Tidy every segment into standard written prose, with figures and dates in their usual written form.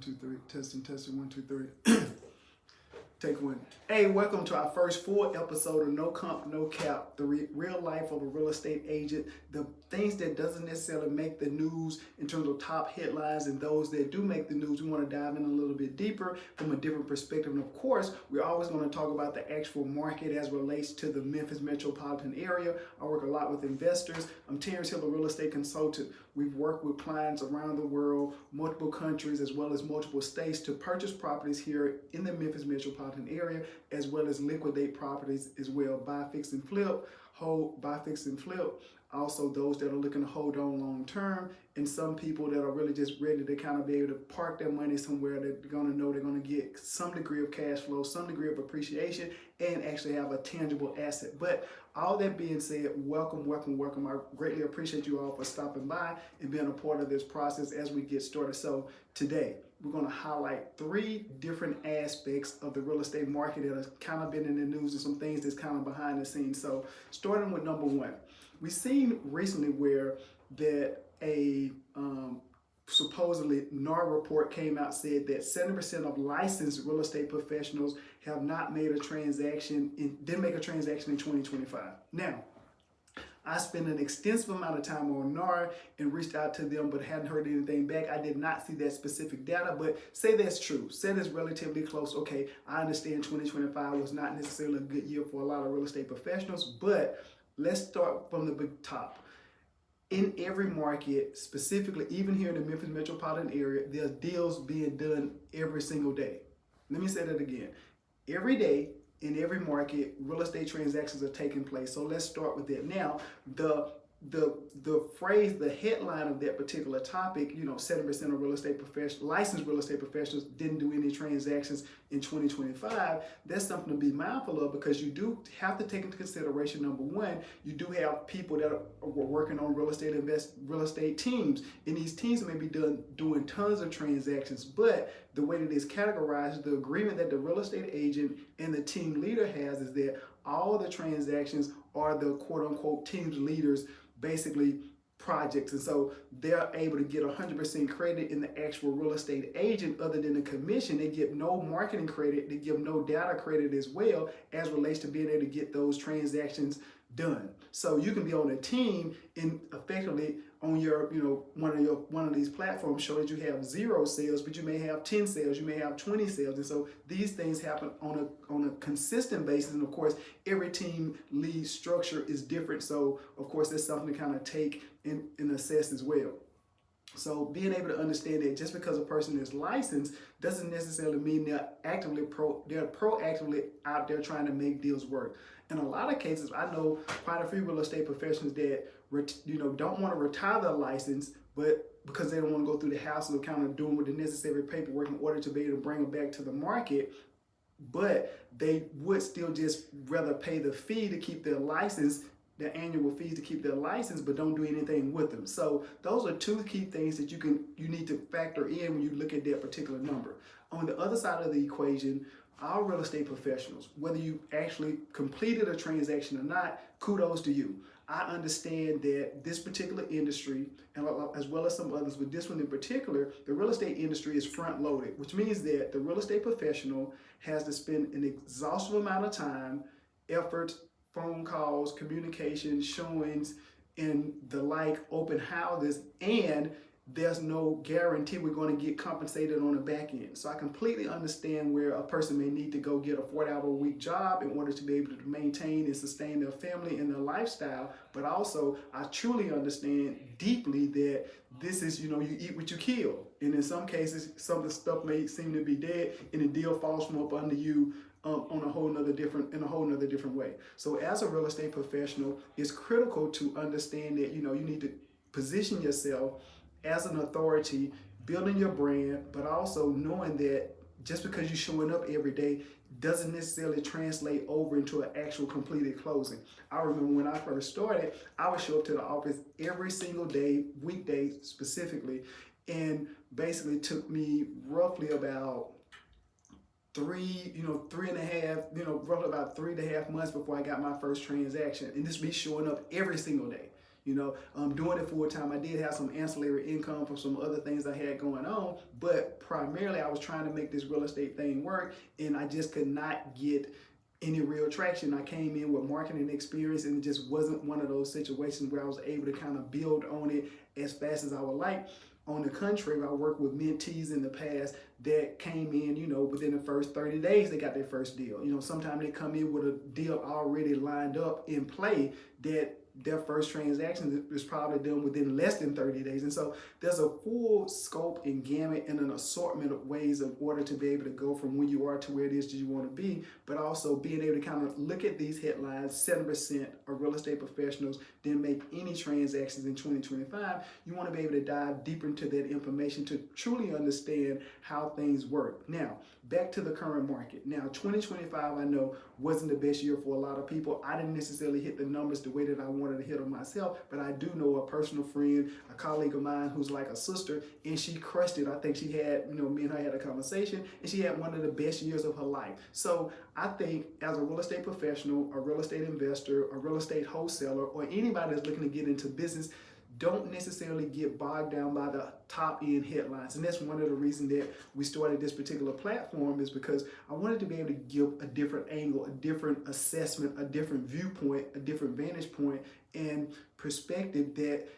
Two, three, testing, 1, 2, 3. Take one. Hey, welcome to our first full episode of No Comp, No Cap, the real life of a real estate agent, the things that doesn't necessarily make the news in terms of top headlines, and those that do make the news. We want to dive in a little bit deeper from a different perspective. And of course, we're always going to talk about the actual market as relates to the Memphis metropolitan area. I work a lot with investors. I'm Terrance Hill, a real estate consultant. We've worked with clients around the world, multiple countries, as well as multiple states to purchase properties here in the Memphis metropolitan area, as well as liquidate properties as well. Buy, fix, and flip. Buy, fix, and flip. Also, those that are looking to hold on long term, and some people that are really just ready to kind of be able to park their money somewhere that they're going to know they're going to get some degree of cash flow, some degree of appreciation, and actually have a tangible asset. But all that being said, welcome. I greatly appreciate you all for stopping by and being a part of this process as we get started. So today, we're going to highlight 3 different aspects of the real estate market that have kind of been in the news and some things that's kind of behind the scenes. So starting with number 1, we've seen recently where that a supposedly NAR report came out, said that 70% of licensed real estate professionals have not made a transaction, didn't make a transaction in 2025. Now, I spent an extensive amount of time on NAR and reached out to them, but hadn't heard anything back. I did not see that specific data, but say that's true. Say that's relatively close. Okay, I understand 2025 was not necessarily a good year for a lot of real estate professionals, but let's start from the big top. In every market, specifically even here in the Memphis metropolitan area, there's deals being done every single day. Let me say that again. Every day, in every market, real estate transactions are taking place. So let's start with that. Now, the phrase, the headline of that particular topic, 70% of licensed real estate professionals didn't do any transactions in 2025. That's something to be mindful of, because you do have to take into consideration, number 1, you do have people that are working on real estate teams, and these teams may be doing tons of transactions, but the way that it's categorized, the agreement that the real estate agent and the team leader has is that all the transactions are the quote-unquote team leaders basically projects, and so they're able to get 100% credit in the actual real estate agent. Other than the commission, they get no marketing credit, they give no data credit as well, as relates to being able to get those transactions done. So you can be on a team and effectively on your, one of these platforms show that you have 0 sales, but you may have 10 sales, you may have 20 sales, and so these things happen on a consistent basis. And of course, every team lead structure is different, so of course that's something to kind of take and assess as well. So being able to understand that just because a person is licensed doesn't necessarily mean they're proactively out there trying to make deals work. In a lot of cases, I know quite a few real estate professionals that don't want to retire their license, but because they don't want to go through the hassle of kind of doing with the necessary paperwork in order to be able to bring them back to the market, but they would still just rather pay the fee to keep their license, the annual fees to keep their license, but don't do anything with them. So those are 2 key things that you need to factor in when you look at that particular number. On the other side of the equation, our real estate professionals, whether you actually completed a transaction or not, kudos to you. I understand that this particular industry, and as well as some others, but this one in particular, the real estate industry is front loaded, which means that the real estate professional has to spend an exhaustive amount of time, effort, phone calls, communication, showings, and the like, open houses, and there's no guarantee we're going to get compensated on the back end. So I completely understand where a person may need to go get a 40-hour-a-week job in order to be able to maintain and sustain their family and their lifestyle. But also, I truly understand deeply that this is, you eat what you kill. And in some cases, some of the stuff may seem to be dead, and the deal falls from up under you in a whole nother different way. So as a real estate professional, it's critical to understand that, you need to position yourself as an authority, building your brand, but also knowing that just because you're showing up every day doesn't necessarily translate over into an actual completed closing. I remember when I first started, I would show up to the office every single day, weekday specifically, and basically took me roughly about roughly about 3.5 months before I got my first transaction. And this me showing up every single day. Doing it full time. I did have some ancillary income from some other things I had going on, but primarily I was trying to make this real estate thing work, and I just could not get any real traction. I came in with marketing experience, and it just wasn't one of those situations where I was able to kind of build on it as fast as I would like. On the contrary, I worked with mentees in the past that came in, within the first 30 days, they got their first deal. Sometimes they come in with a deal already lined up in play that their first transaction is probably done within less than 30 days. And so there's a full scope and gamut and an assortment of ways in order to be able to go from where you are to where it is that you want to be, but also being able to kind of look at these headlines. 7% of real estate professionals didn't make any transactions in 2025. You want to be able to dive deeper into that information to truly understand how things work. Now, back to the current market. Now, 2025, I know, wasn't the best year for a lot of people. I didn't necessarily hit the numbers the way that I wanted to hit them myself, but I do know a personal friend, a colleague of mine who's like a sister, and she crushed it. I think she had, me and her had a conversation, and she had one of the best years of her life. So I think as a real estate professional, a real estate investor, a real estate wholesaler, or anybody that's looking to get into business, don't necessarily get bogged down by the top end headlines. And that's one of the reasons that we started this particular platform, is because I wanted to be able to give a different angle, a different assessment, a different viewpoint, a different vantage point and perspective, that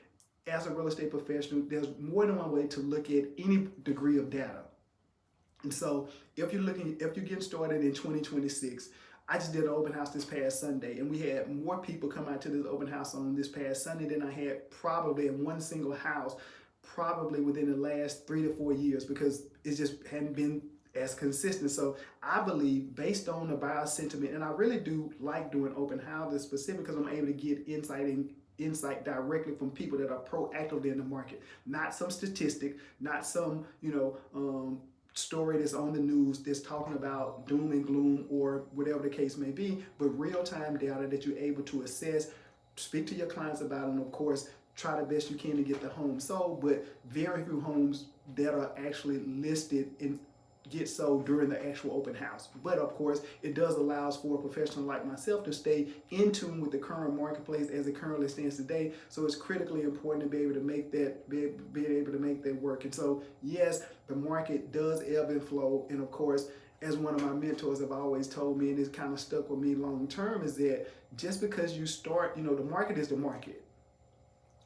as a real estate professional, there's more than one way to look at any degree of data. And so if you're getting started in 2026, I just did an open house this past Sunday, and we had more people come out to this open house on this past Sunday than I had probably in one single house, probably within the last 3 to 4 years, because it just hadn't been as consistent. So I believe, based on the buyer sentiment, and I really do like doing open houses specifically because I'm able to get insight directly from people that are proactively in the market, not some statistic, not some story that's on the news that's talking about doom and gloom or whatever the case may be, but real-time data that you're able to assess, speak to your clients about, and of course try the best you can to get the home sold. But very few homes that are actually listed and get sold during the actual open house. But of course, it does allow us for a professional like myself to stay in tune with the current marketplace as it currently stands today. So it's critically important to be able to make that work. And so yes, the market does ebb and flow. And of course, as one of my mentors have always told me, and it's kind of stuck with me long term, is that just because you start, the market is the market,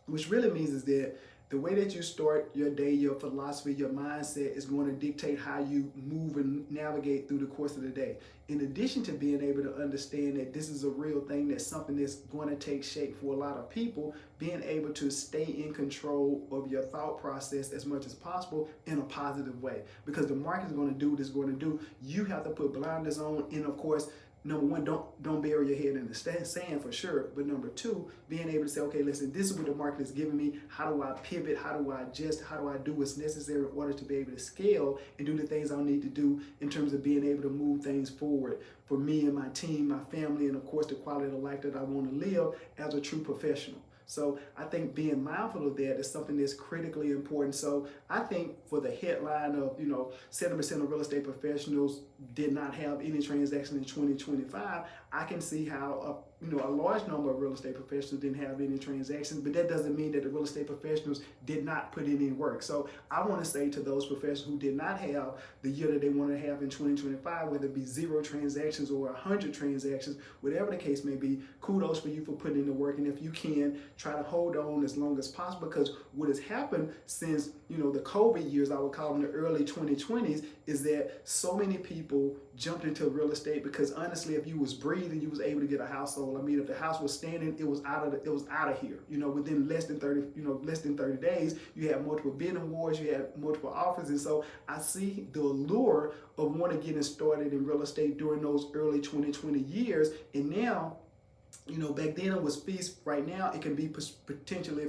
which really means is that the way that you start your day, your philosophy, your mindset is going to dictate how you move and navigate through the course of the day. In addition to being able to understand that this is a real thing, that's something that's going to take shape for a lot of people, being able to stay in control of your thought process as much as possible in a positive way. Because the market is going to do what it's going to do. You have to put blinders on, and of course, number one, don't bury your head in the sand for sure. But number two, being able to say, okay, listen, this is what the market is giving me. How do I pivot? How do I adjust? How do I do what's necessary in order to be able to scale and do the things I need to do in terms of being able to move things forward for me and my team, my family, and of course the quality of life that I want to live as a true professional. So I think being mindful of that is something that's critically important. So I think for the headline of, 7% of real estate professionals did not have any transaction in 2025, I can see how a large number of real estate professionals didn't have any transactions, but that doesn't mean that the real estate professionals did not put in any work. So I want to say to those professionals who did not have the year that they want to have in 2025, whether it be 0 transactions or 100 transactions, whatever the case may be, kudos for you for putting in the work. And if you can, try to hold on as long as possible, because what has happened since, the COVID years, I would call them the early 2020s, is that so many people jumped into real estate because honestly, if you was breathing, you was able to get a house sold. I mean, if the house was standing, it was out of here. Within less than 30 days, you had multiple bidding wars, you had multiple offers. And so I see the allure of wanting getting started in real estate during those early 2020 years. And now, back then it was feast. Right now it can be potentially,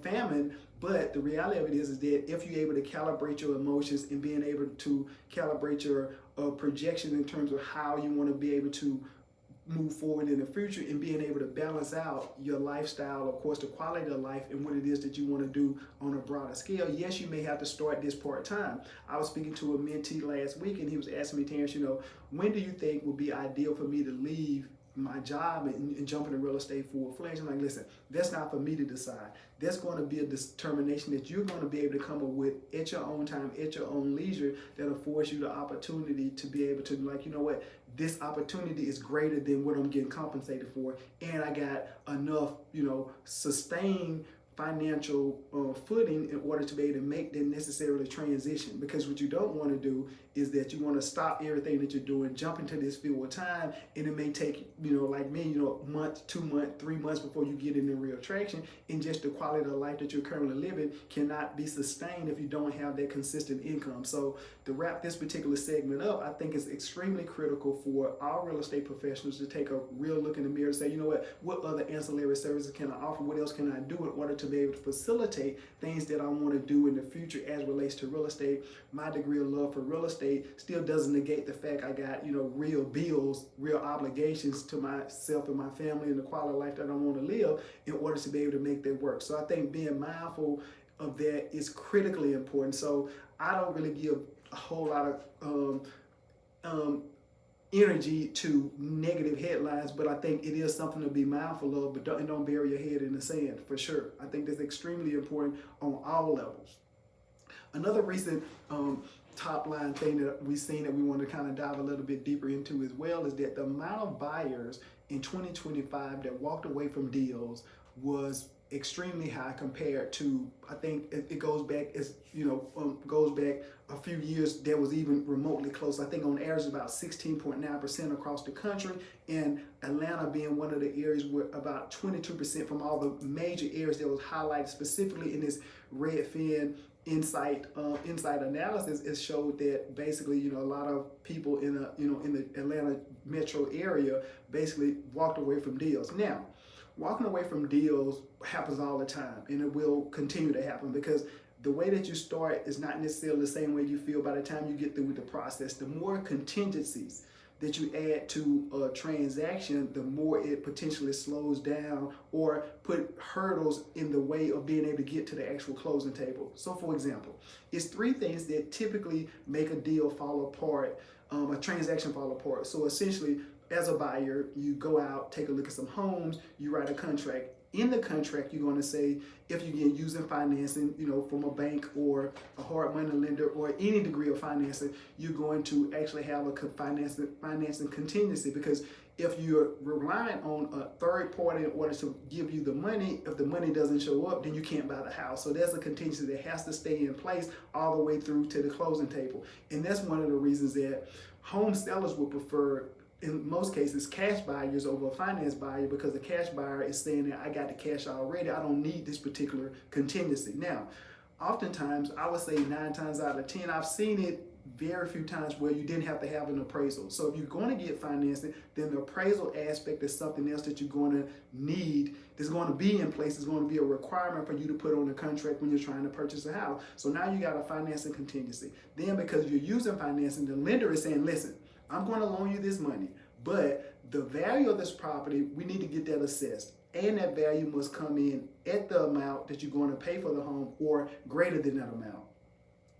famine. But the reality of it is that if you're able to calibrate your emotions and being able to calibrate your projections in terms of how you want to be able to move forward in the future, and being able to balance out your lifestyle, of course, the quality of life and what it is that you want to do on a broader scale. Yes, you may have to start this part-time. I was speaking to a mentee last week, and he was asking me, Terrance, when do you think would be ideal for me to leave my job and jump into real estate full-fledged. I'm like, listen, that's not for me to decide. That's going to be a determination that you're going to be able to come up with at your own time, at your own leisure, that affords you the opportunity to be able to, like, you know what, this opportunity is greater than what I'm getting compensated for, and I got enough, sustained financial footing in order to be able to make that necessarily transition. Because what you don't want to do is that you want to stop everything that you're doing, jump into this field with time, and it may take, like me, month, 2 months, 3 months before you get into real traction, and just the quality of life that you're currently living cannot be sustained if you don't have that consistent income. So to wrap this particular segment up, I think it's extremely critical for all real estate professionals to take a real look in the mirror and say, you know what other ancillary services can I offer? What else can I do in order to be able to facilitate things that I want to do in the future as relates to real estate? My degree of love for real estate still doesn't negate the fact I got, real bills, real obligations to myself and my family and the quality of life that I want to live in order to be able to make that work. So I think being mindful of that is critically important. So I don't really give a whole lot of energy to negative headlines, but I think it is something to be mindful of, but don't bury your head in the sand, for sure. I think that's extremely important on all levels. Another recent top line thing that we've seen that we want to kind of dive a little bit deeper into as well is that the amount of buyers in 2025 that walked away from deals was extremely high compared to, I think it goes back goes back a few years that was even remotely close. I think on average about 16.9% across the country, and Atlanta being one of the areas where about 22% from all the major areas that was highlighted specifically in this Redfin insight analysis. It showed that basically a lot of people in the Atlanta metro area basically walked away from deals. Now, walking away from deals happens all the time, and it will continue to happen because the way that you start is not necessarily the same way you feel by the time you get through with the process. The more contingencies that you add to a transaction, the more it potentially slows down or put hurdles in the way of being able to get to the actual closing table. So for example, it's 3 things that typically make a deal fall apart, a transaction fall apart. So essentially, as a buyer, you go out, take a look at some homes, you write a contract. In the contract, you're going to say if you're using financing, from a bank or a hard money lender or any degree of financing, you're going to actually have a financing contingency, because if you're relying on a third party in order to give you the money, if the money doesn't show up, then you can't buy the house. So there's a contingency that has to stay in place all the way through to the closing table. And that's one of the reasons that home sellers would prefer, in most cases, cash buyers over a finance buyer, because the cash buyer is saying that I got the cash already, I don't need this particular contingency. Now, oftentimes, I would say 9 times out of 10, I've seen it very few times where you didn't have to have an appraisal. So if you're going to get financing, then the appraisal aspect is something else that you're going to need, that's going to be in place, is going to be a requirement for you to put on the contract when you're trying to purchase a house. So now you got a financing contingency. Then because you're using financing, the lender is saying, listen, I'm going to loan you this money, but the value of this property, we need to get that assessed. And that value must come in at the amount that you're going to pay for the home or greater than that amount.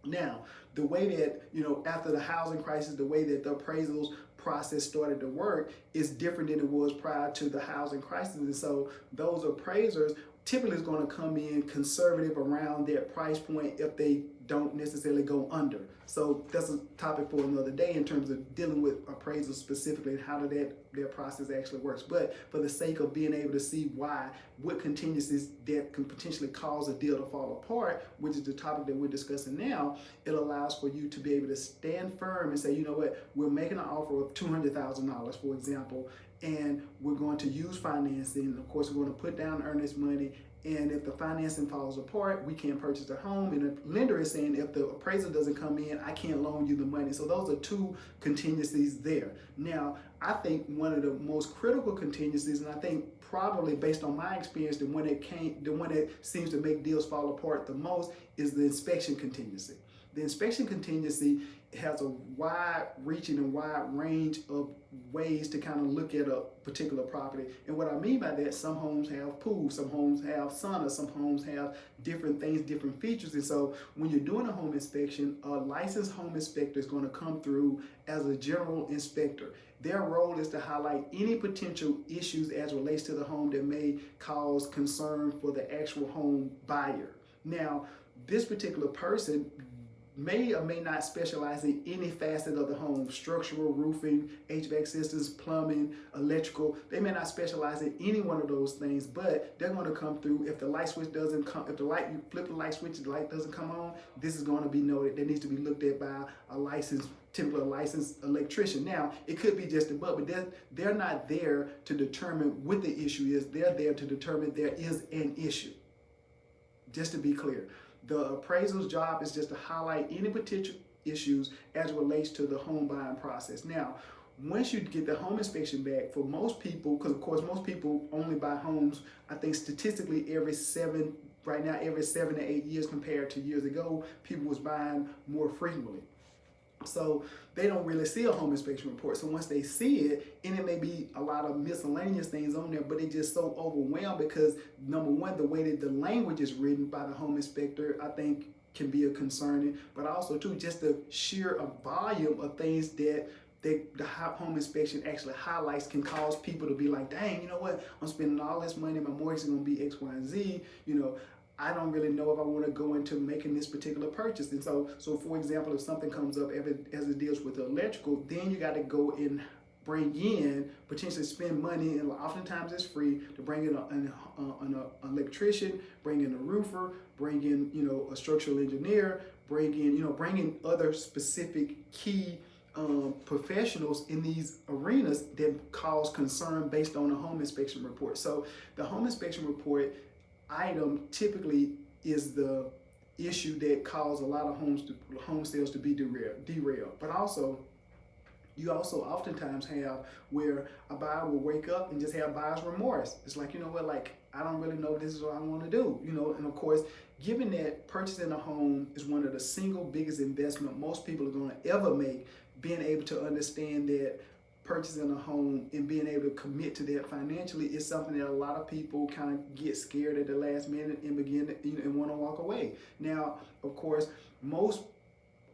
Now, the way that, after the housing crisis, the way that the appraisals process started to work is different than it was prior to the housing crisis. And so those appraisers typically is going to come in conservative around their price point if they don't necessarily go under. So that's a topic for another day in terms of dealing with appraisals specifically and how their process actually works. But for the sake of being able to see what contingencies that can potentially cause a deal to fall apart, which is the topic that we're discussing now, it allows for you to be able to stand firm and say, you know what, we're making an offer of $200,000, for example, and we're going to use financing. Of course, we're going to put down earnest money. And if the financing falls apart, we can't purchase the home. And the lender is saying, if the appraisal doesn't come in, I can't loan you the money. So those are 2 contingencies there. Now, I think one of the most critical contingencies, and I think probably based on my experience, the one that seems to make deals fall apart the most, is the inspection contingency. The inspection contingency has a wide reaching and wide range of ways to kind of look at a particular property. And what I mean by that, some homes have pools, some homes have sauna, some homes have different things, different features. And so when you're doing a home inspection, a licensed home inspector is going to come through as a general inspector. Their role is to highlight any potential issues as relates to the home that may cause concern for the actual home buyer. Now, this particular person may or may not specialize in any facet of the home: structural, roofing, HVAC systems, plumbing, electrical. They may not specialize in any one of those things, but they're going to come through. If the light switch doesn't come, if the light, you flip the light switch, the light doesn't come on, this is going to be noted. That needs to be looked at by a licensed, typically a licensed electrician. Now, it could be just a bug, but they're not there to determine what the issue is. They're there to determine there is an issue. Just to be clear. The appraisal's job is just to highlight any potential issues as it relates to the home buying process. Now, once you get the home inspection back, for most people, because of course most people only buy homes, I think statistically every 7 to 8 years compared to years ago, people was buying more frequently. So they don't really see a home inspection report. So once they see it, and it may be a lot of miscellaneous things on there, but they just so overwhelmed because, number one, the way that the language is written by the home inspector, I think, can be a concerning, but also too, just the sheer volume of things that the home inspection actually highlights can cause people to be like, dang, you know what, I'm spending all this money, my mortgage is going to be X, Y, and Z, you know, I don't really know if I want to go into making this particular purchase. And so for example, if something comes up as it deals with the electrical, then you got to go and bring in, potentially spend money, and oftentimes it's free, to bring in an electrician, bring in a roofer, bring in, you know, a structural engineer, bring in other specific key professionals in these arenas that cause concern based on a home inspection report. So the home inspection report item typically is the issue that caused a lot of home sales to be derailed. But also, you also oftentimes have where a buyer will wake up and just have buyer's remorse. It's like, you know what, like, I don't really know if this is what I want to do, you know. And of course, given that purchasing a home is one of the single biggest investment most people are going to ever make, being able to understand that purchasing a home and being able to commit to that financially is something that a lot of people kind of get scared at the last minute and begin to, you know, and want to walk away. Now, of course, most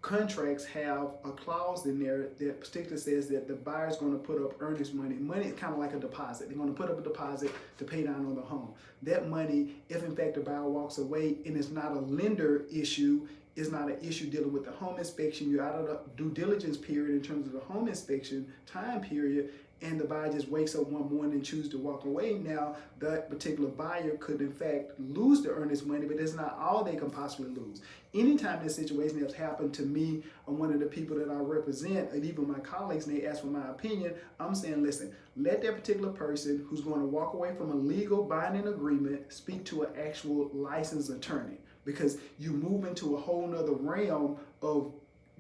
contracts have a clause in there that particularly says that the buyer is going to put up earnest money. Money is kind of like a deposit. They're going to put up a deposit to pay down on the home. That money, if in fact the buyer walks away and it's not a lender issue, is not an issue dealing with the home inspection, you're out of the due diligence period in terms of the home inspection time period, and the buyer just wakes up one morning and chooses to walk away, now that particular buyer could in fact lose the earnest money, but that's not all they can possibly lose. Anytime this situation has happened to me or one of the people that I represent, and even my colleagues, and they ask for my opinion, I'm saying, listen, let that particular person who's going to walk away from a legal binding agreement speak to an actual licensed attorney, because you move into a whole nother realm of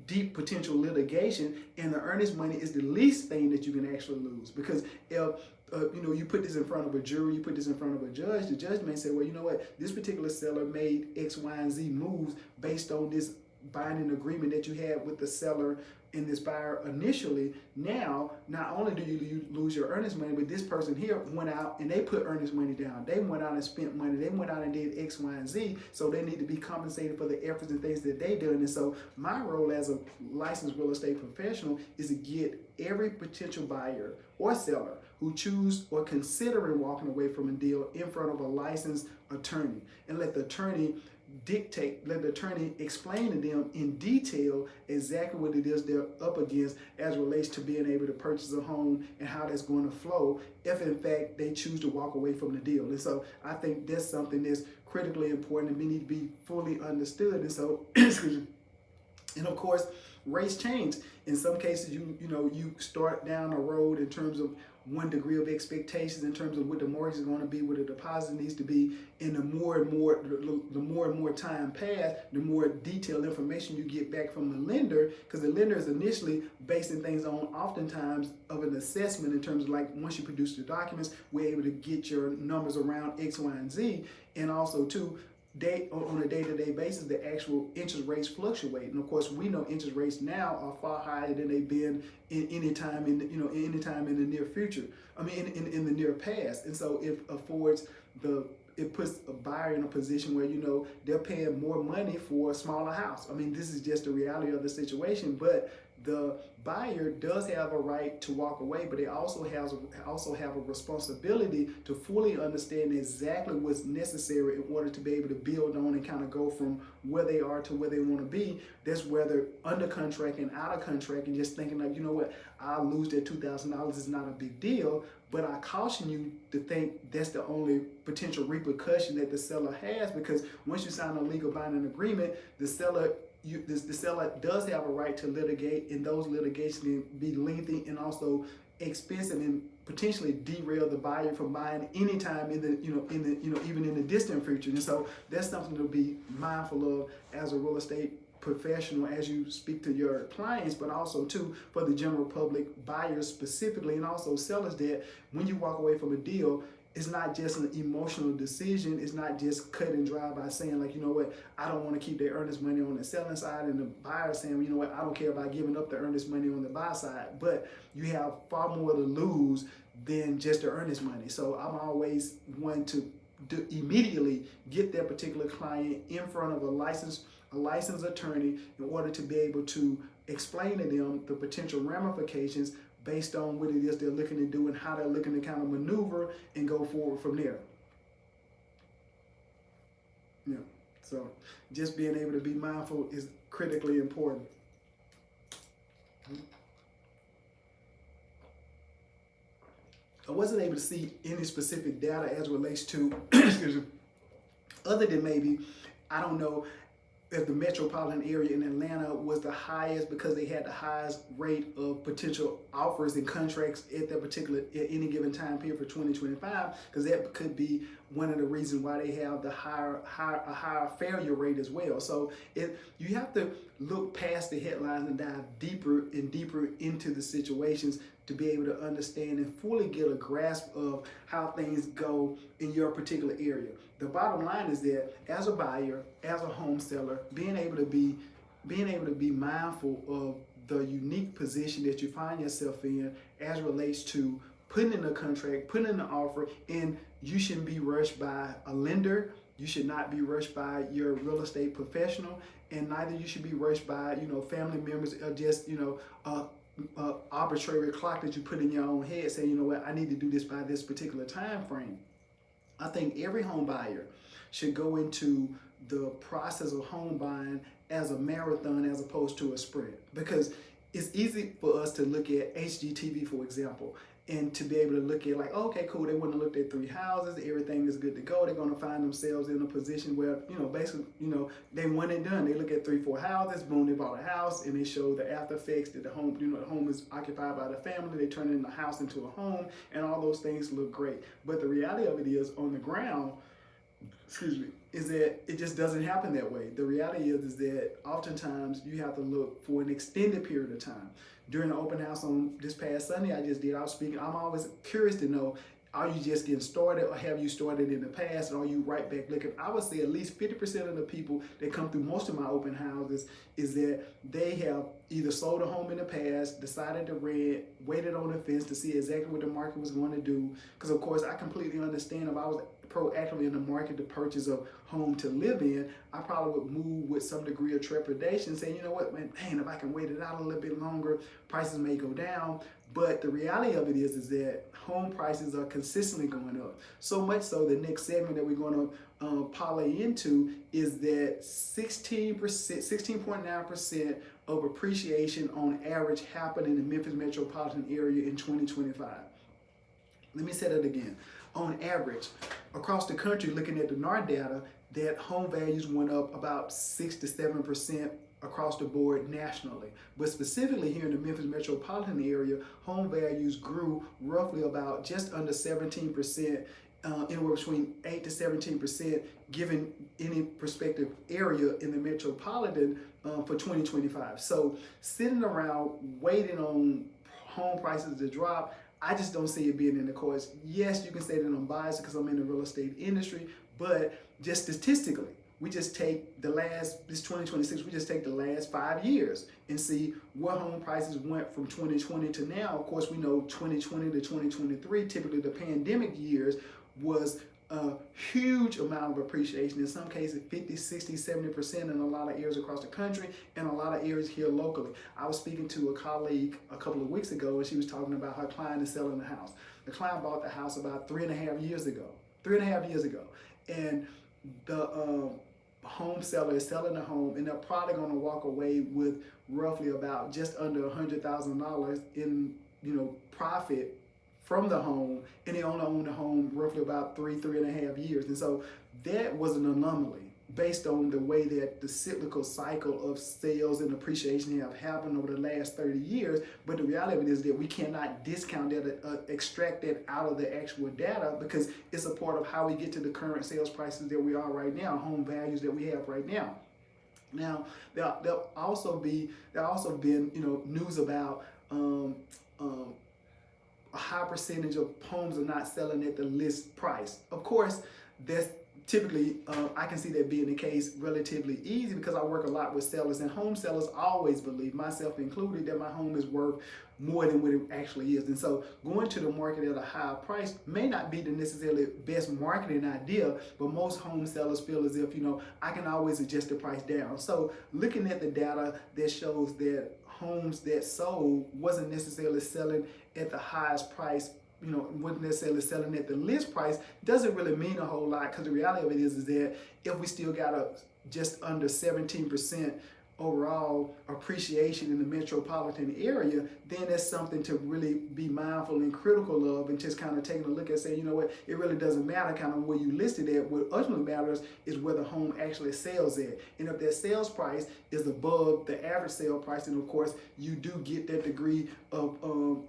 deep potential litigation, and the earnest money is the least thing that you can actually lose. Because if you put this in front of a jury, you put this in front of a judge, the judge may say, well, you know what, this particular seller made X, Y, and Z moves based on this binding agreement that you had with the seller and this buyer initially. Now, not only do you lose your earnest money, but this person here went out and they put earnest money down. They went out and spent money. They went out and did X, Y, and Z. So they need to be compensated for the efforts and things that they done. And so my role as a licensed real estate professional is to get every potential buyer or seller who choose or considering walking away from a deal in front of a licensed attorney, and let the attorney explain to them in detail exactly what it is they're up against as it relates to being able to purchase a home and how that's going to flow if in fact they choose to walk away from the deal. And so I think that's something that's critically important and we need to be fully understood. And so and of course, rates change. In some cases, you start down a road in terms of one degree of expectations in terms of what the mortgage is going to be, what the deposit needs to be, and the more and more time pass, the more detailed information you get back from the lender, because the lender is initially basing things on oftentimes of an assessment in terms of, like, once you produce the documents, we're able to get your numbers around X, Y, and Z, and also too, on a day-to-day basis, the actual interest rates fluctuate, and of course, we know interest rates now are far higher than they've been in any time in the near future. I mean, in the near past, and so it puts a buyer in a position where they're paying more money for a smaller house. I mean, this is just the reality of the situation, but the buyer does have a right to walk away, but they also have a responsibility to fully understand exactly what's necessary in order to be able to build on and kind of go from where they are to where they want to be. That's whether under contract and out of contract, and just thinking like, I'll lose that $2,000 is not a big deal. But I caution you to think that's the only potential repercussion that the seller has, because once you sign a legal binding agreement, the seller does have a right to litigate, and those litigations can be lengthy and also expensive, and potentially derail the buyer from buying anytime even in the distant future. And so that's something to be mindful of as a real estate professional as you speak to your clients, but also too for the general public, buyers specifically, and also sellers, that when you walk away from a deal, it's not just an emotional decision. It's not just cut and dry by saying like, I don't want to keep their earnest money on the selling side, and the buyer saying, I don't care about giving up the earnest money on the buy side. But you have far more to lose than just the earnest money. So I'm always one to immediately get that particular client in front of a licensed attorney in order to be able to explain to them the potential ramifications based on what it is they're looking to do and how they're looking to kind of maneuver and go forward from there. Yeah. So just being able to be mindful is critically important. I wasn't able to see any specific data as it relates to, other than maybe, I don't know if the metropolitan area in Atlanta was the highest because they had the highest rate of potential offers and contracts at any given time period for 2025, because that could be one of the reasons why they have the higher failure rate as well. So you have to look past the headlines and dive deeper and deeper into the situations to be able to understand and fully get a grasp of how things go in your particular area. The bottom line is that as a buyer, as a home seller, being able to be mindful of the unique position that you find yourself in as it relates to putting in a contract, putting in an offer, and you shouldn't be rushed by a lender. You should not be rushed by your real estate professional, and neither you should be rushed by family members or just arbitrary clock that you put in your own head saying, I need to do this by this particular time frame. I think every home buyer should go into the process of home buying as a marathon as opposed to a sprint, because it's easy for us to look at HGTV, for example, and to be able to look at like, okay, cool, they went and looked at 3 houses, everything is good to go. They're going to find themselves in a position where, basically, they went and done. They look at 3, 4 houses, boom, they bought a house, and they show the after effects that the home, the home is occupied by the family. They turn in the house into a home, and all those things look great. But the reality of it is, on the ground, is that it just doesn't happen that way. The reality is that oftentimes you have to look for an extended period of time. During the open house on this past Sunday I was speaking, I'm always curious to know, are you just getting started, or have you started in the past, and are you right back looking? I would say at least 50% of the people that come through most of my open houses is that they have either sold a home in the past, decided to rent, waited on the fence to see exactly what the market was going to do. Because of course I completely understand, if I was proactively in the market to purchase a home to live in, I probably would move with some degree of trepidation, saying, you know what, man, if I can wait it out a little bit longer, prices may go down. But the reality of it is that home prices are consistently going up. So much so, the next segment that we're going to parlay into is that 16.9% of appreciation on average happened in the Memphis metropolitan area in 2025. Let me say that again. On average, across the country, looking at the NAR data, that home values went up about 6 to 7% across the board nationally. But specifically here in the Memphis metropolitan area, home values grew roughly about just under 17%, anywhere between 8 to 17%, given any prospective area in the metropolitan for 2025. So sitting around waiting on home prices to drop, I just don't see it being in the cards. Yes, you can say that I'm biased because I'm in the real estate industry, but just statistically, we just take this 2026, we just take the last 5 years and see what home prices went from 2020 to now. Of course, we know 2020 to 2023, typically the pandemic years, was a huge amount of appreciation. In some cases, 50, 60, 70% in a lot of areas across the country and a lot of areas here locally. I was speaking to a colleague a couple of weeks ago, and she was talking about her client is selling the house. The client bought the house about 3.5 years ago. 3.5 years ago. And the home seller is selling the home, and they're probably going to walk away with roughly about just under $100,000 in profit from the home, and they only own the home roughly about 3.5 years. And so that was an anomaly based on the way that the cyclical cycle of sales and appreciation have happened over the last 30 years. But the reality of it is that we cannot discount that, extract that out of the actual data, because it's a part of how we get to the current sales prices that we are right now, home values that we have right now. Now, there'll also been news about a high percentage of homes are not selling at the list price. Of course, that's typically, I can see that being the case relatively easy, because I work a lot with sellers, and home sellers always believe, myself included, that my home is worth more than what it actually is. And so going to the market at a high price may not be the necessarily best marketing idea, but most home sellers feel as if, I can always adjust the price down. So looking at the data that shows that homes that sold wasn't necessarily selling at the highest price, wasn't necessarily selling at the list price, doesn't really mean a whole lot, because the reality of it is that if we still got a just under 17% overall appreciation in the metropolitan area, then that's something to really be mindful and critical of, and just kind of taking a look at saying, you know what, it really doesn't matter kind of where you listed at. What ultimately matters is where the home actually sells at. And if that sales price is above the average sale price, then of course you do get that degree of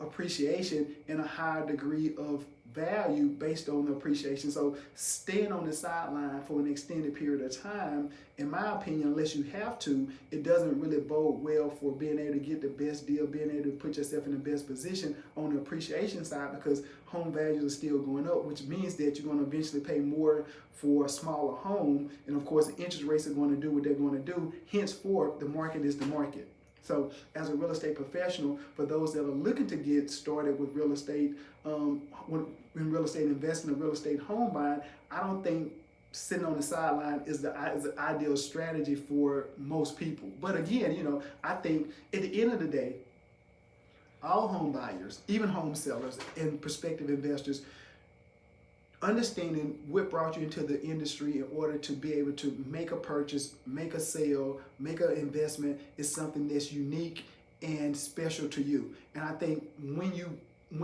appreciation and a higher degree of value based on the appreciation. So staying on the sideline for an extended period of time, in my opinion, unless you have to, it doesn't really bode well for being able to get the best deal, being able to put yourself in the best position on the appreciation side, because home values are still going up, which means that you're going to eventually pay more for a smaller home. And of course, the interest rates are going to do what they're going to do. Henceforth, the market is the market. So as a real estate professional, for those that are looking to get started with real estate, in real estate investment, real estate home buying, I don't think sitting on the sideline is the ideal strategy for most people. But again, I think at the end of the day, all home buyers, even home sellers and prospective investors, understanding what brought you into the industry in order to be able to make a purchase, make a sale, make an investment is something that's unique and special to you. And I think when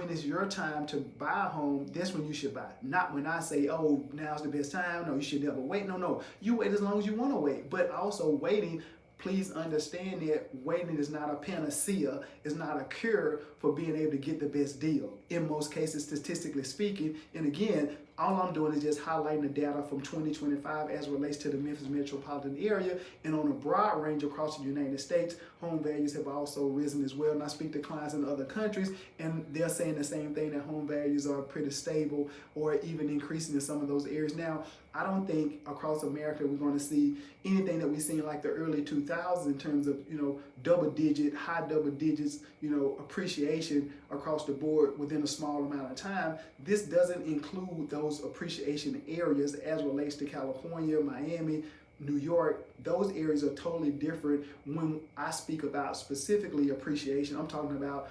it's your time to buy a home, that's when you should buy. Not when I say, oh, now's the best time. No, you should never wait. No. You wait as long as you want to wait. But also waiting, please understand that waiting is not a panacea, is not a cure for being able to get the best deal. In most cases, statistically speaking, and again, all I'm doing is just highlighting the data from 2025 as it relates to the Memphis metropolitan area, and on a broad range across the United States, home values have also risen as well. And I speak to clients in other countries, and they're saying the same thing, that home values are pretty stable or even increasing in some of those areas. Now, I don't think across America we're going to see anything that we've seen like the early 2000s in terms of, high double digits, appreciation across the board within a small amount of time. This doesn't include those appreciation areas as relates to California, Miami, New York. Those areas are totally different. When I speak about specifically appreciation, I'm talking about,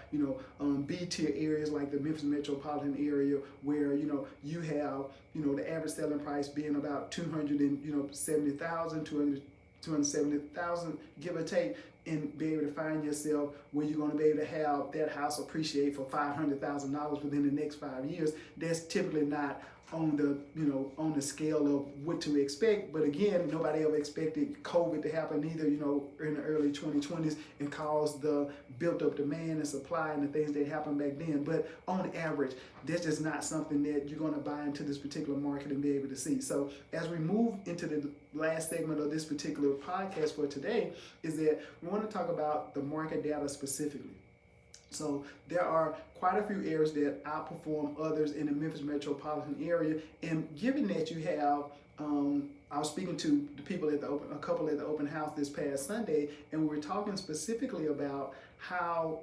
B-tier areas like the Memphis metropolitan area, where, you have, the average selling price being about 270,000, give or take, and be able to find yourself where you're going to be able to have that house appreciate for $500,000 within the next 5 years. That's typically not on the scale of what to expect. But again, nobody ever expected COVID to happen either, in the early 2020s and cause the built up demand and supply and the things that happened back then. But on average, that's just not something that you're going to buy into this particular market and be able to see. So as we move into the last segment of this particular podcast for today, is that we want to talk about the market data specifically. So there are quite a few areas that outperform others in the Memphis metropolitan area. And given that you have I was speaking to the people at a couple at the open house this past Sunday, and we were talking specifically about how,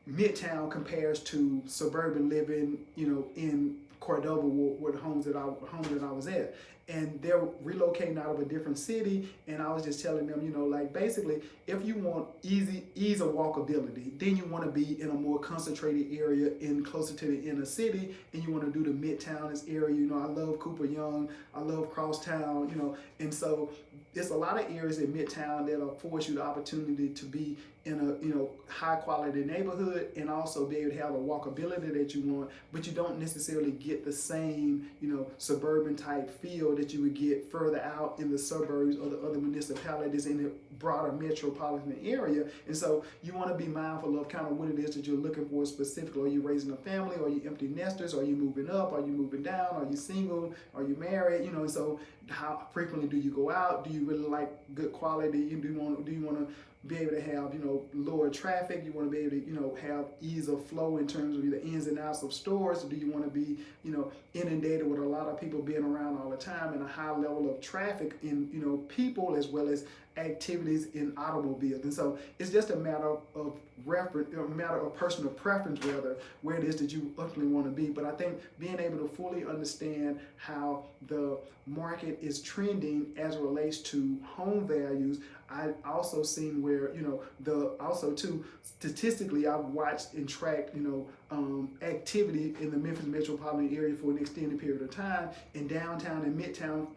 Midtown compares to suburban living, in Cordova, where the homes that I was at. And they're relocating out of a different city, and I was just telling them, like, basically, if you want ease of walkability, then you want to be in a more concentrated area, closer to the inner city, and you want to do the Midtown area. I love Cooper Young, I love Crosstown, and so there's a lot of areas in Midtown that afford you the opportunity to be in a high quality neighborhood, and also be able to have a walkability that you want, but you don't necessarily get the same suburban type feel that you would get further out in the suburbs or the other municipalities in the broader metropolitan area. And so you want to be mindful of kind of what it is that you're looking for specifically. Are you raising a family? Are you empty nesters? Are you moving up? Are you moving down? Are you single? Are you married? And so how frequently do you go out? Do you really like good quality? Do you want to be able to have lower traffic? You want to be able to have ease of flow in terms of the ins and outs of stores? Or do you want to be inundated with a lot of people being around all the time and a high level of traffic in people as well as activities in automobiles? And so it's just a matter of reference, a matter of personal preference, rather, where it is that you ultimately want to be. But I think being able to fully understand how the market is trending as it relates to home values. I also seen where also too, statistically, I've watched and tracked activity in the Memphis metropolitan area for an extended period of time, and downtown and midtown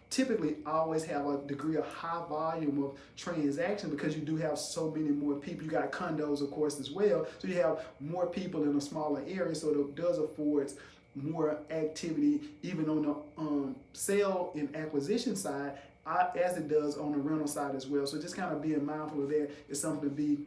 typically always have a degree of high volume of transaction, because you do have so many more people. You got condos, of course, as well, so you have more people in a smaller area, so it does afford more activity even on the sale and acquisition side, as it does on the rental side as well. So just kind of being mindful of that is something to be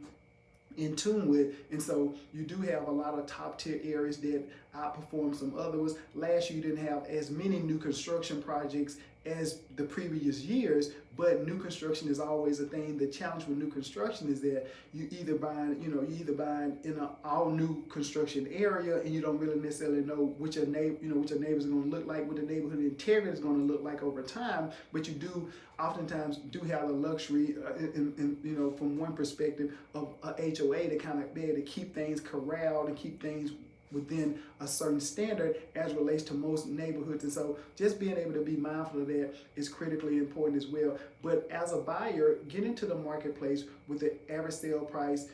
in tune with. And so you do have a lot of top tier areas that outperform some others. Last year you didn't have as many new construction projects as the previous years, but new construction is always a thing. The challenge with new construction is that you either buying in an all new construction area, and you don't really necessarily know what your neighbors are going to look like, what the neighborhood interior is going to look like over time. But you do oftentimes have the luxury, from one perspective, of a HOA to kind of be able to keep things corralled and keep things within a certain standard as relates to most neighborhoods. And so just being able to be mindful of that is critically important as well. But as a buyer, get into the marketplace with the average sale price,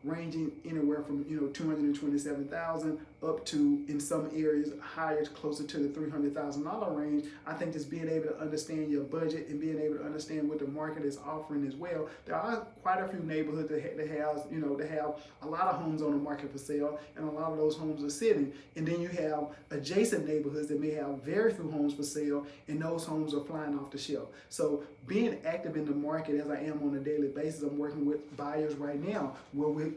ranging anywhere from $227,000 up to, in some areas, higher, closer to the $300,000 range. I think just being able to understand your budget and being able to understand what the market is offering as well. There are quite a few neighborhoods that have a lot of homes on the market for sale, and a lot of those homes are sitting. And then you have adjacent neighborhoods that may have very few homes for sale, and those homes are flying off the shelf. So being active in the market, as I am on a daily basis, I'm working with buyers right now where we're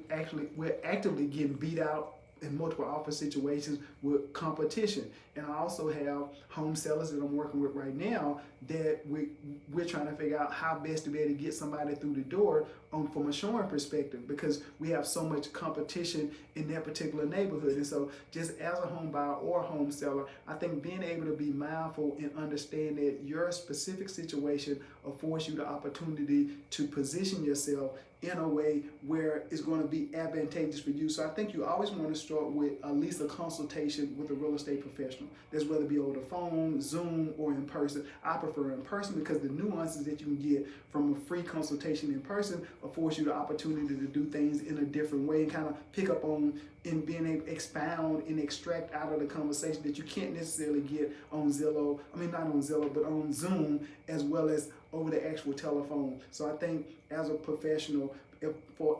actively getting beat out in multiple offer situations with competition. And I also have home sellers that I'm working with right now that we're trying to figure out how best to be able to get somebody through the door from a showing perspective, because we have so much competition in that particular neighborhood. And so just as a home buyer or a home seller, I think being able to be mindful and understand that your specific situation affords you the opportunity to position yourself in a way where it's going to be advantageous for you. So I think you always want to start with at least a consultation with a real estate professional. That's whether it be over the phone, Zoom, or in person. I prefer in person because the nuances that you can get from a free consultation in person affords you the opportunity to do things in a different way and kind of pick up on and being able to expound and extract out of the conversation that you can't necessarily get on Zillow. I mean, not on Zillow, but on Zoom, as well as over the actual telephone. So I think as a professional,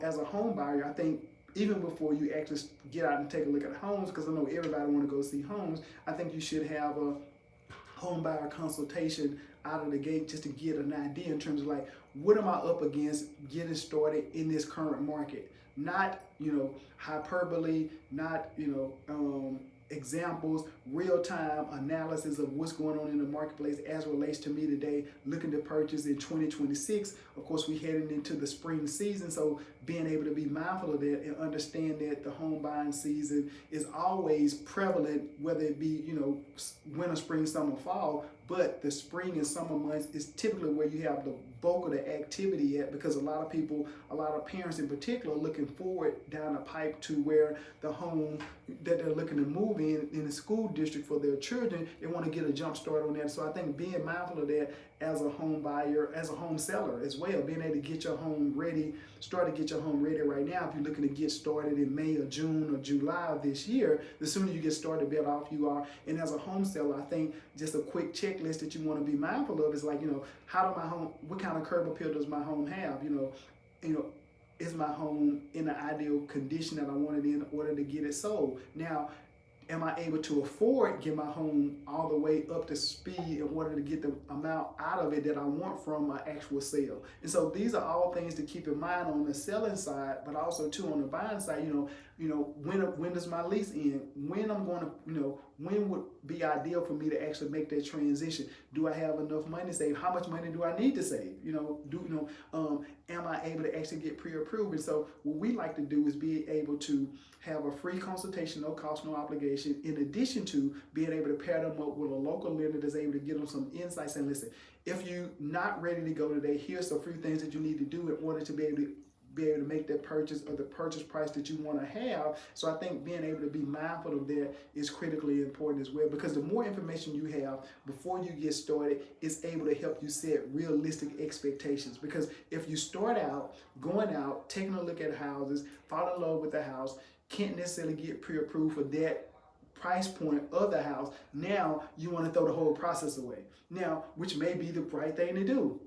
as a home buyer, I think even before you actually get out and take a look at homes, because I know everybody want to go see homes, I think you should have a home buyer consultation out of the gate just to get an idea in terms of like, what am I up against getting started in this current market? Not, hyperbole, not, examples, real-time analysis of what's going on in the marketplace as it relates to me today, looking to purchase in 2026. Of course, we're heading into the spring season, so being able to be mindful of that and understand that the home buying season is always prevalent, whether it be, winter, spring, summer, fall, but the spring and summer months is typically where you have the bulk of the activity at, because a lot of people, a lot of parents in particular, are looking forward down the pipe to where the home that they're looking to move in the school district for their children, they want to get a jump start on that. So I think being mindful of that as a home buyer, as a home seller as well, being able to get your home ready, start to get your home ready right now. If you're looking to get started in May or June or July of this year, the sooner you get started, the better off you are. And as a home seller, I think just a quick checklist that you want to be mindful of is like, how do my home, what kind of curb appeal does my home have? Is my home in the ideal condition that I want it in order to get it sold? Now, am I able to afford get my home all the way up to speed in order to get the amount out of it that I want from my actual sale? And so these are all things to keep in mind on the selling side, but also too on the buying side. When does my lease end? When I'm going to, when would be ideal for me to actually make that transition? Do I have enough money to save? How much money do I need to save? Am I able to actually get pre-approved? And so what we like to do is be able to have a free consultation, no cost, no obligation, in addition to being able to pair them up with a local lender that's able to give them some insights and listen, if you're not ready to go today, here's a few things that you need to do in order to be able to make that purchase or the purchase price that you want to have. So I think being able to be mindful of that is critically important as well, because the more information you have before you get started, it's able to help you set realistic expectations. Because if you start out going out, taking a look at houses, fall in love with the house, can't necessarily get pre-approved for that price point of the house, now you want to throw the whole process away. Now, which may be the right thing to do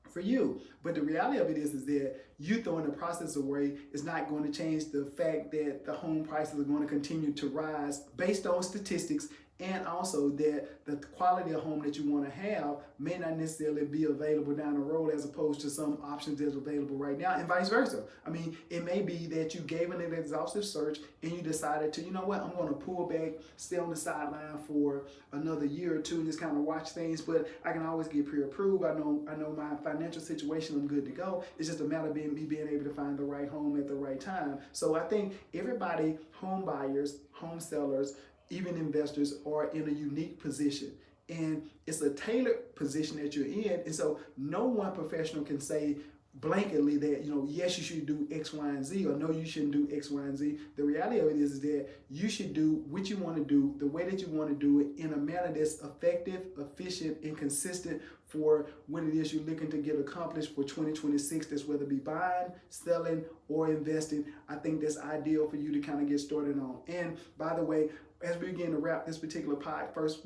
for you. But the reality of it is that you throwing the process away is not going to change the fact that the home prices are going to continue to rise based on statistics, and also that the quality of home that you want to have may not necessarily be available down the road as opposed to some options that's available right now, and vice versa. I mean, it may be that you gave an exhaustive search and you decided to, I'm going to pull back, stay on the sideline for another year or two and just kind of watch things, but I can always get pre-approved. I know my financial situation, I'm good to go. It's just a matter of me being able to find the right home at the right time. So I think everybody, home buyers, home sellers, even investors, are in a unique position, and it's a tailored position that you're in. And so no one professional can say blanketly that, yes, you should do X, Y, and Z, or no, you shouldn't do X, Y, and Z. The reality of it is that you should do what you want to do, the way that you want to do it, in a manner that's effective, efficient, and consistent for what it is you're looking to get accomplished for 2026. That's whether it be buying, selling, or investing. I think that's ideal for you to kind of get started on. And by the way, as we begin to wrap this particular first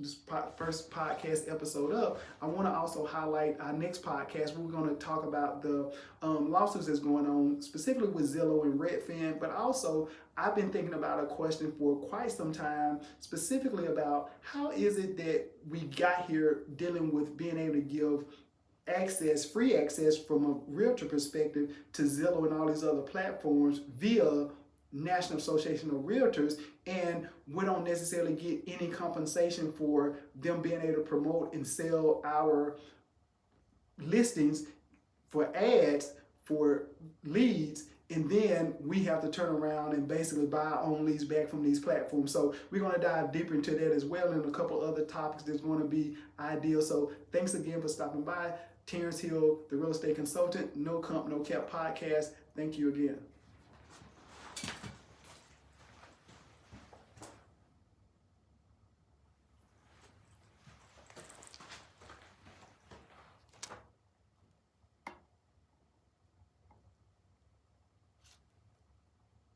podcast episode up, I want to also highlight our next podcast. We're going to talk about the lawsuits that's going on, specifically with Zillow and Redfin, but also I've been thinking about a question for quite some time, specifically about how is it that we got here dealing with being able to give free access from a realtor perspective to Zillow and all these other platforms via National Association of Realtors, and we don't necessarily get any compensation for them being able to promote and sell our listings for ads, for leads, and then we have to turn around and basically buy our own leads back from these platforms. So we're going to dive deeper into that as well, and a couple other topics that's going to be ideal. So thanks again for stopping by. Terrance Hill, the real estate consultant, No Comp, No Cap podcast. Thank you again.